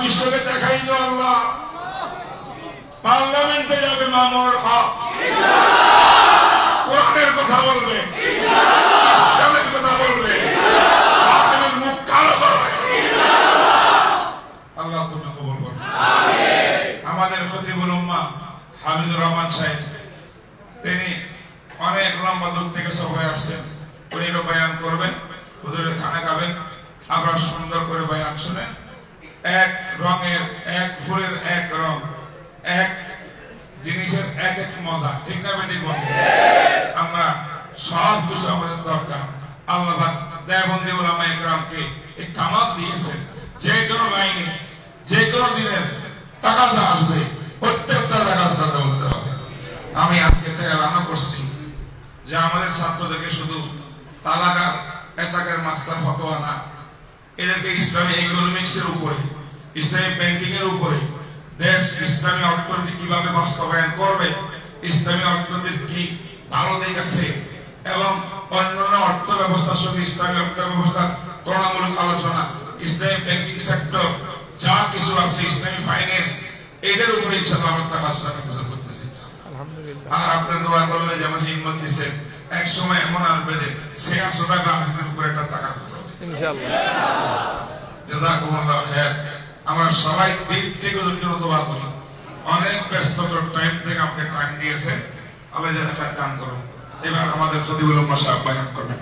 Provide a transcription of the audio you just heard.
বিশ্বকে দেখাই তো আল্লাহ পার্লামেন্টে যাবে মামুনুল হক, কোরআনের কথা বলবে, ইসলামের কথা বলবে, বাতিলের মুখ কালো করবে। আল্লাহ তুমি কবুল করো। আমাদের খতিবুল উম্মাহ হামিদুর রহমান সাহেব, তিনি অনেক লম্বা দূর থেকে সবাই আসছেন, উনি বয়ান করবেন, হুজুরের খানা খাবেন, আবার সুন্দর করে বয়ান শুনে এক রঙের এক ফুলের এক রং, এক জিনিসের এক এক মজা, ঠিক না বেটি? আমরা সব কিছু আমাদের দরকার। আল্লাহ দেওবন্দি উলামা ইকরামকে এই কামাল দিয়েছেন, যে কোনো লাইনে যে কোনো দিনের তাকাজা আসবে, প্রত্যেকটা তাকাজা বলতে হবে। আমি আজকে এলানো করছি যে আমাদের ছাত্রদেরকে শুধু তালাকার এতাকের মাস্টার ফতোয়া না, এদেরকে ইসলামী ইকোনমিক্স এর উপরে, ইসলামী ব্যাংকিং এর উপরে, দেশ ইসলামী অর্থনীতি কিভাবে বাস্তবায়ন করবে, ইসলামী অর্থনীতির কি ভালো দিক আছে এবং অন্যান্য অর্থ ব্যবস্থার সঙ্গে ইসলামী অর্থ ব্যবস্থার তুলনামূলক আলোচনা, ইসলামী ব্যাংকিং সেক্টর যা কিছু আছে, ইসলামী ফাইন্যান্স, এদের উপরে ইনশাআল্লাহ আমরা তাকাজটাকে প্রচার করতেছি। আর আপনার দোয়া করলে যেমন হিম্মত দিচ্ছেন, এক সময় এমন আসবে যে 600 টাকা আসবেন উপরে একটা টাকা ইনশাআল্লাহ। জাযাকুমুল্লাহ খায়র। আমরা সবাই দিক থেকে জন্য দোয়া করি। অনেক ব্যস্ততার টাইম থেকে আমাকে টাইম দিয়েছেন, আল্লাহ যেন খায়র দান করুন। এবার আমাদের খতিবুল উম্মাহ সাহেব বয়ান করবেন।